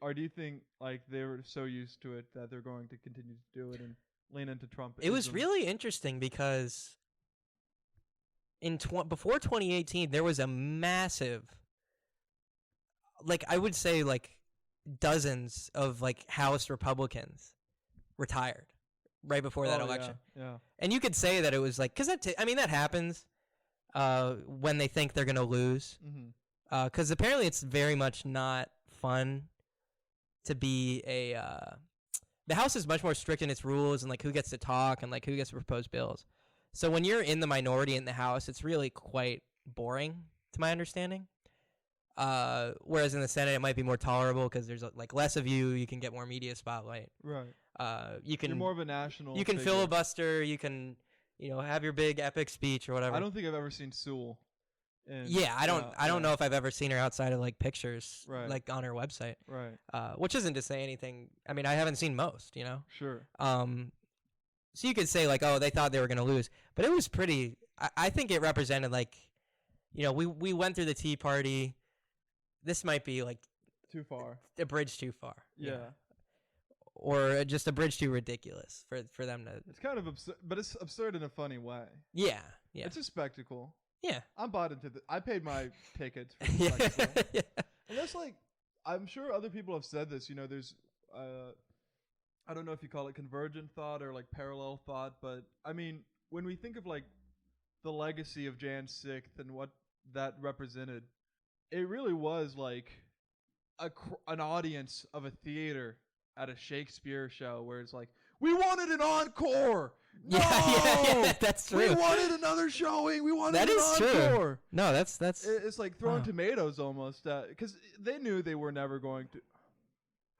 or do you think like they're so used to it that they're going to continue to do it and lean into Trump? It was really interesting because before 2018 there was a massive, like I would say like dozens of like House Republicans retired right before that election. Yeah. And you could say that it was like, because that happens when they think they're going to lose. Mm-hmm. Because apparently it's very much not fun to be the House is much more strict in its rules and like who gets to talk and like who gets to propose bills. So when you're in the minority in the House, it's really quite boring, to my understanding. Whereas in the Senate, it might be more tolerable because there's like less of you. You can get more media spotlight. Right. You can You're more of a national. you can figure. filibuster. You can have your big epic speech or whatever. I don't think I've ever seen Sewell. Yeah, I don't know if I've ever seen her outside of like pictures, Right. like on her website. Right. Which isn't to say anything. I mean, I haven't seen most. Sure. So you could say like, oh, they thought they were gonna lose, but it was pretty. I think it represented like, we went through the Tea Party. This might be like Too far. a bridge too far. Yeah. Or just a bridge too ridiculous for them to. It's kind of absurd, but it's absurd in a funny way. Yeah. Yeah. It's a spectacle. Yeah. I'm bought into I paid my tickets for the Yeah. spectacle. Yeah. And that's like, I'm sure other people have said this. There's I don't know if you call it convergent thought or like parallel thought, but I mean, when we think of like the legacy of Jan 6th and what that represented, it really was like an audience of a theater at a Shakespeare show where it's like, we wanted an encore. No, yeah, that's true. We wanted another showing. We wanted That an is encore. true. No, that's It's like throwing tomatoes almost, because they knew they were never going to.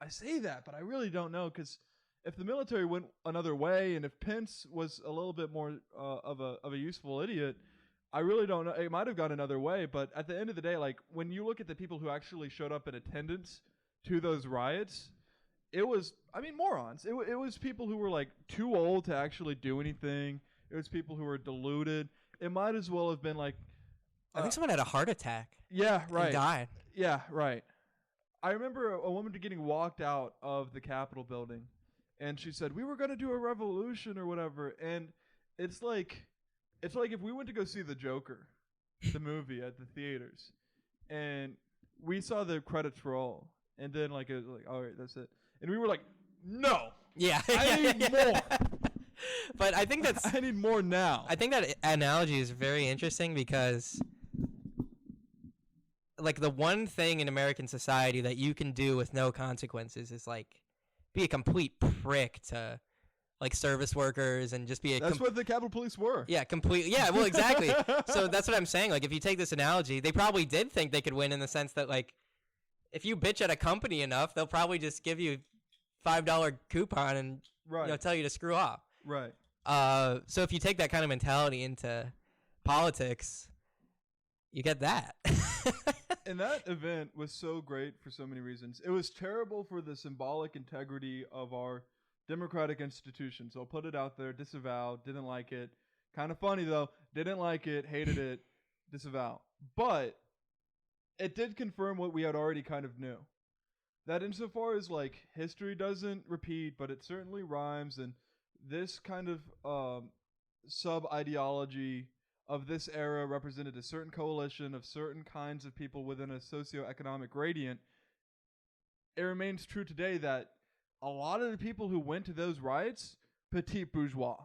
I say that, but I really don't know, because if the military went another way, and if Pence was a little bit more of a useful idiot, I really don't know. It might have gone another way, but at the end of the day, like when you look at the people who actually showed up in attendance to those riots, it was, I mean, morons. It was people who were like too old to actually do anything. It was people who were deluded. It might as well have been like, I think someone had a heart attack. Yeah, right. And died. Yeah, right. I remember a woman getting walked out of the Capitol building, and she said, we were going to do a revolution or whatever. And it's like if we went to go see The Joker, the movie at the theaters, and we saw the credits roll, and then like it was like, all right, that's it. And we were like, no. Yeah. I need more. But I think I need more now. I think that analogy is very interesting because like the one thing in American society that you can do with no consequences is like be a complete prick to like service workers and just be a That's what the Capitol Police were. Yeah, completely. Yeah, well, exactly. So that's what I'm saying. Like if you take this analogy, they probably did think they could win in the sense that like if you bitch at a company enough, they'll probably just give you $5 coupon and tell you to screw off. Right. So if you take that kind of mentality into politics, you get that. And that event was so great for so many reasons. It was terrible for the symbolic integrity of our democratic institutions. I'll put it out there. Disavow. Didn't like it. Kind of funny though. Didn't like it. Hated it. Disavow. But it did confirm what we had already kind of knew. That insofar as like history doesn't repeat, but it certainly rhymes, and this kind of sub-ideology of this era represented a certain coalition of certain kinds of people within a socioeconomic gradient. It remains true today that a lot of the people who went to those riots, petite bourgeois.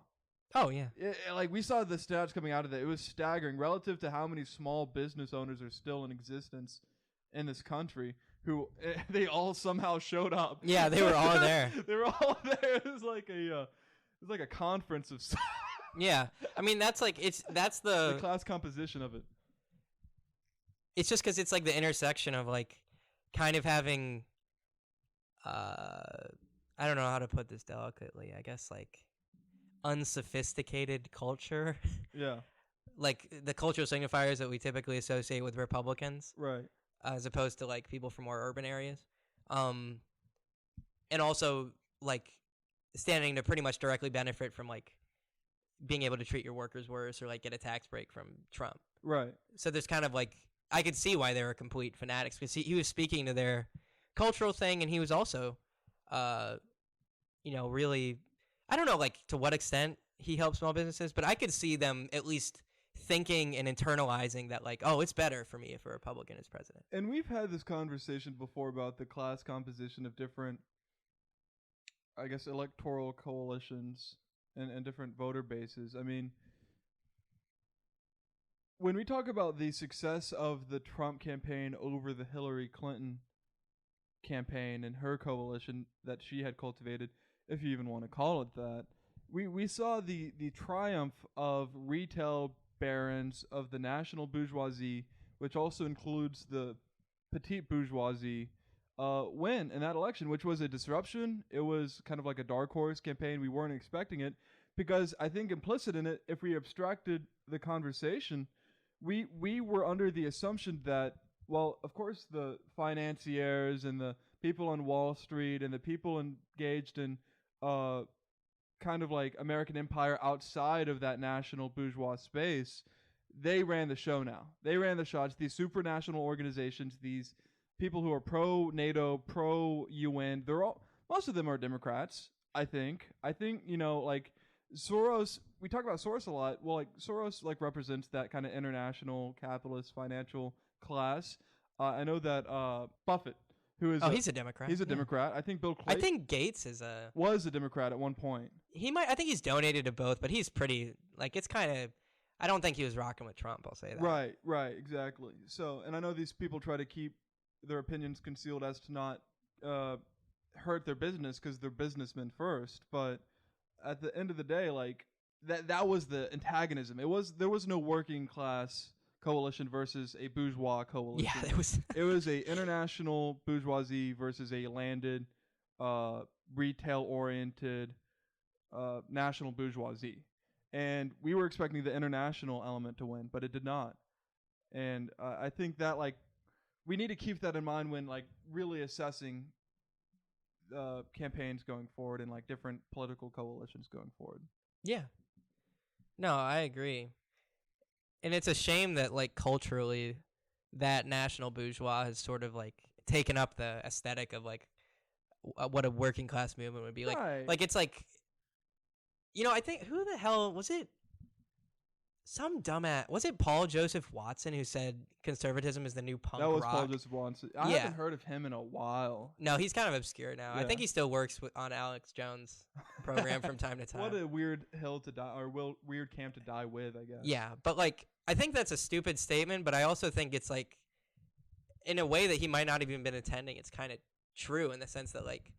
Oh, yeah. Like we saw the stats coming out of that. It was staggering relative to how many small business owners are still in existence in this country who they all somehow showed up. Yeah, they were all there. They were all there. It was like a conference of Yeah. I mean, that's like that's the class composition of it. It's just cuz it's like the intersection of like kind of having I don't know how to put this delicately. I guess like unsophisticated culture. Yeah. Like the cultural signifiers that we typically associate with Republicans. Right. As opposed to like people from more urban areas. And also like standing to pretty much directly benefit from like being able to treat your workers worse or like get a tax break from Trump. Right. So there's kind of like, I could see why they were complete fanatics because he was speaking to their cultural thing, and he was also, really, I don't know like to what extent he helped small businesses, but I could see them at least thinking and internalizing that like, oh, it's better for me if a Republican is president. And we've had this conversation before about the class composition of different, I guess, electoral coalitions and different voter bases. I mean, when we talk about the success of the Trump campaign over the Hillary Clinton campaign and her coalition that she had cultivated, if you even want to call it that, we saw the triumph of retail barons of the national bourgeoisie, which also includes the petite bourgeoisie, win in that election, which was a disruption. It was kind of like a dark horse campaign. We weren't expecting it because I think implicit in it, if we abstracted the conversation, we were under the assumption that, well, of course, the financiers and the people on Wall Street and the people engaged in kind of like American empire outside of that national bourgeois space, they ran the show now. They ran the shots. These supranational organizations, these people who are pro-NATO, pro-UN, most of them are Democrats, I think. Like Soros, we talk about Soros a lot. Well, like Soros like represents that kind of international capitalist financial class. I know that Buffett who is he's a Democrat. He's a yeah. Democrat. I think Bill I Clayton think Gates is was a Democrat at one point. he might. I think he's donated to both, but he's pretty like it's kind of. I don't think he was rocking with Trump. I'll say that. Right, exactly. So, and I know these people try to keep their opinions concealed as to not hurt their business because they're businessmen first. But at the end of the day, like that was the antagonism. There was no working class coalition versus a bourgeois coalition. Yeah, it was. It was a international bourgeoisie versus a landed, retail-oriented, national bourgeoisie. And we were expecting the international element to win, but it did not. And I think that like we need to keep that in mind when like really assessing campaigns going forward and like different political coalitions going forward. Yeah. No, I agree. And it's a shame that like culturally that national bourgeois has sort of like taken up the aesthetic of like what a working class movement would be like. Right. Like it's like I think who the hell was it? Some dumbass. Was it Paul Joseph Watson who said conservatism is the new punk rock? That was Paul Joseph Watson. I Yeah. haven't heard of him in a while. No, he's kind of obscure now. I Yeah. think he still works on Alex Jones' program from time to time. What a weird hill to die, or weird camp to die with, I guess. Yeah, but like I think that's a stupid statement, but I also think it's like in a way that he might not even been attending, it's kind of true in the sense that like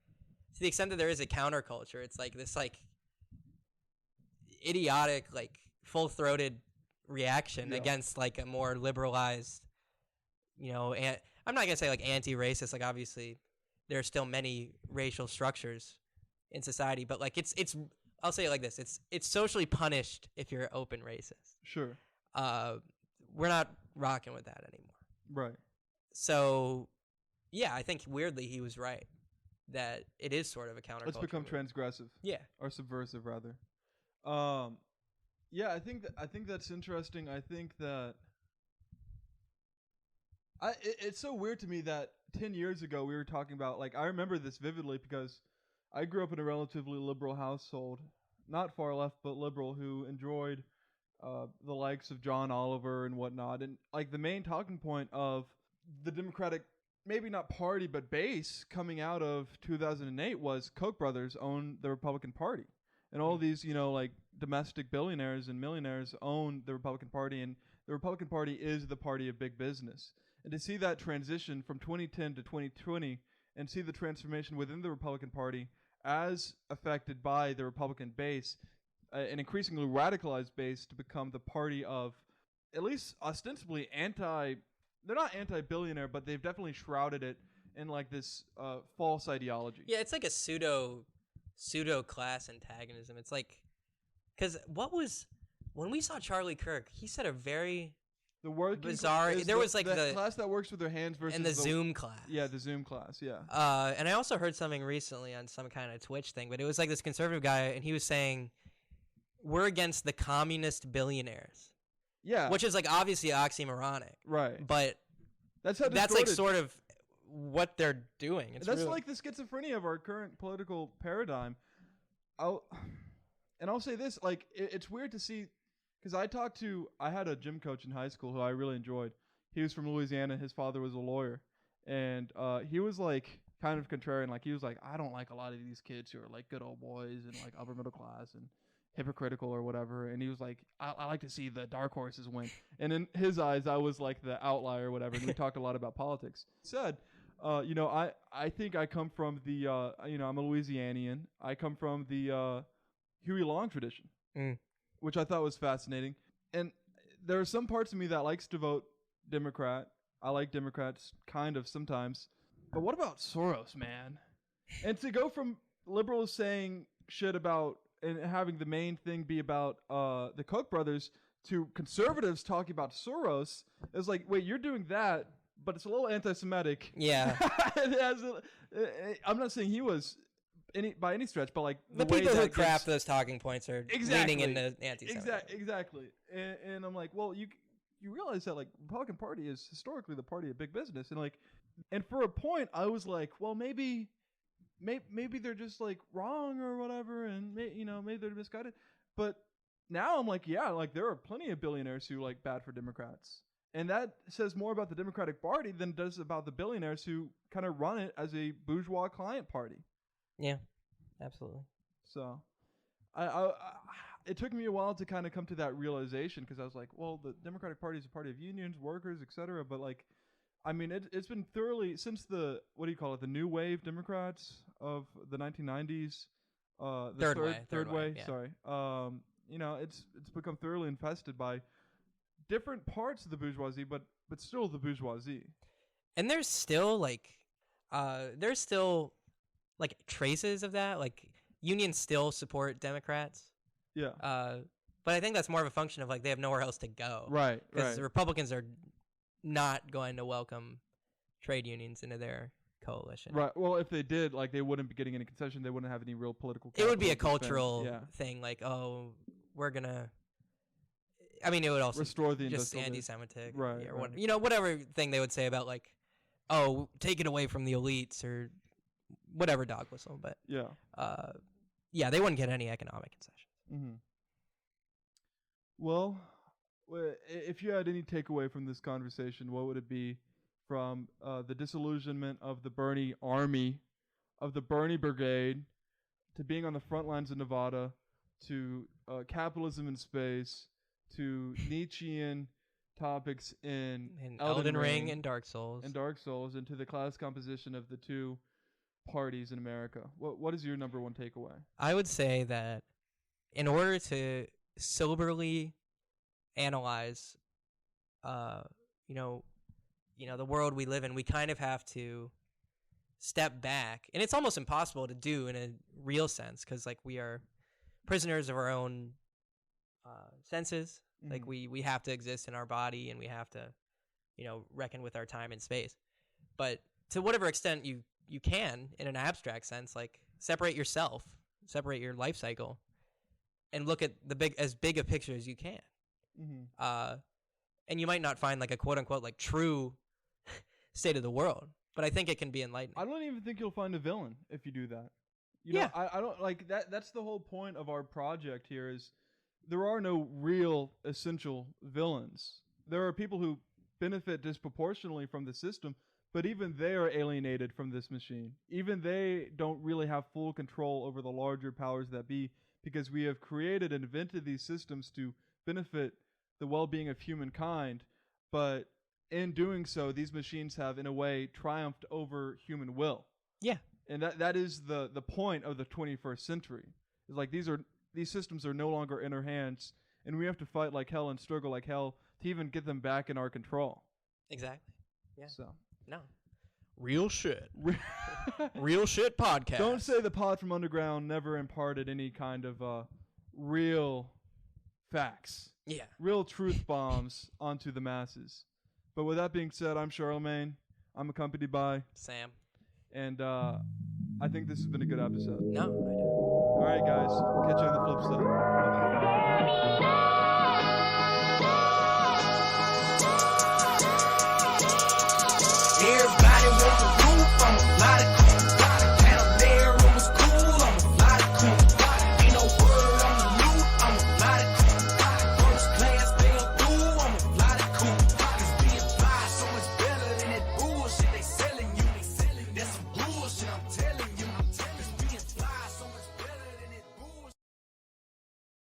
to the extent that there is a counterculture, it's like this like idiotic like full-throated reaction against like a more liberalized, and I'm not gonna say like anti-racist. Like obviously, there are still many racial structures in society, but like it's I'll say it like this: it's socially punished if you're open racist. Sure. We're not rocking with that anymore. Right. So, yeah, I think weirdly he was right that it is sort of a counterculture. Let's become movement. transgressive. Yeah. Or subversive, rather. Yeah, I think that's interesting. I think that it's so weird to me that 10 years ago we were talking about, like, I remember this vividly because I grew up in a relatively liberal household, not far left but liberal, who enjoyed the likes of John Oliver and whatnot, and like the main talking point of the Democratic, maybe not party but base coming out of 2008 was Koch brothers own the Republican Party. And all these, like domestic billionaires and millionaires own the Republican Party, and the Republican Party is the party of big business. And to see that transition from 2010 to 2020 and see the transformation within the Republican Party as affected by the Republican base, an increasingly radicalized base, to become the party of at least ostensibly they're not anti-billionaire, but they've definitely shrouded it in like this false ideology. Yeah, it's like a pseudo class antagonism. It's like, because when we saw Charlie Kirk, he said a very bizarre. There was like the class that works with their hands versus and the Zoom class. Yeah, the Zoom class. Yeah. And I also heard something recently on some kind of Twitch thing, but it was like this conservative guy, and he was saying, "We're against the communist billionaires." Yeah. Which is like obviously oxymoronic. Right. But that's like sort of what they're doing. That's really like the schizophrenia of our current political paradigm. I'll say this, like it's weird to see, because I had a gym coach in high school who I really enjoyed. He was from Louisiana. His father was a lawyer, and he was like kind of contrarian. Like he was like, I don't like a lot of these kids who are like good old boys and like upper middle class and hypocritical or whatever. And he was like, I like to see the dark horses win. And in his eyes, I was like the outlier or whatever. And we talked a lot about politics. He said, I think I come from the, I'm a Louisianian. I come from the Huey Long tradition, which I thought was fascinating. And there are some parts of me that likes to vote Democrat. I like Democrats kind of sometimes. But what about Soros, man? And to go from liberals saying shit about and having the main thing be about the Koch brothers to conservatives talking about Soros, is like, wait, you're doing that, but it's a little anti-Semitic. Yeah. I'm not saying he was by any stretch, but like the people who craft those talking points are leaning into anti-Semitism. Exactly. And I'm like, well, you realize that like Republican Party is historically the party of big business, and for a point I was like, well, maybe they're just like wrong or whatever, and maybe they're misguided. But now I'm like, yeah, like there are plenty of billionaires who like bad for Democrats, And that says more about the Democratic Party than it does about the billionaires who kind of run it as a bourgeois client party. Yeah, absolutely. So, it took me a while to kind of come to that realization because I was like, well, the Democratic Party is a party of unions, workers, etc. But like, I mean, it's been thoroughly since the the New Wave Democrats of the 1990s. The third way. yeah. Sorry. It's become thoroughly infested by different parts of the bourgeoisie, but still the bourgeoisie. And there's still like traces of that. Like unions still support Democrats. Yeah. But I think that's more of a function of like they have nowhere else to go. Right. Because the Republicans are not going to welcome trade unions into their coalition. Right. Well, if they did, like, they wouldn't be getting any concession. They wouldn't have any real political. It would be a capital to cultural spend. thing. Like, oh, we're gonna. I mean, it would also Restore the just industrial anti-Semitic, Right, yeah, or right. whatever thing they would say about like, oh, take it away from the elites or whatever dog whistle. But Yeah. yeah, they wouldn't get any economic concessions. Mm-hmm. Well, if you had any takeaway from this conversation, what would it be from the disillusionment of the Bernie army, of the Bernie brigade, to being on the front lines of Nevada, to capitalism in space, to Nietzschean topics in And Elden Ring and Dark Souls. and to the class composition of the two parties in America? What is your number one takeaway? I would say that in order to soberly analyze, the world we live in, we kind of have to step back, and it's almost impossible to do in a real sense because, like, we are prisoners of our own senses. Mm-hmm. Like, we have to exist in our body, and we have to, reckon with our time and space. But to whatever extent you can, in an abstract sense, like, separate yourself, separate your life cycle, and look at as big a picture as you can. Mm-hmm. And you might not find like a quote unquote like true state of the world, but I think it can be enlightening. I don't even think you'll find a villain if you do that. Yeah. I don't like that. That's the whole point of our project here is there are no real essential villains. There are people who benefit disproportionately from the system, but even they are alienated from this machine. Even they don't really have full control over the larger powers that be because we have created and invented these systems to benefit the well-being of humankind, but in doing so, these machines have, in a way, triumphed over human will. Yeah. And that is the point of the 21st century. It's like these systems are no longer in our hands, and we have to fight like hell and struggle like hell to even get them back in our control. Exactly. Yeah. So No. Real shit. Real shit podcast. don't say the pod from underground never imparted any kind of real facts, Yeah. real truth bombs onto the masses. But with that being said, I'm Charlemagne. I'm accompanied by, Sam. and I think this has been a good episode. No, I do. All right, guys. We'll catch you on the flip side. Bye-bye.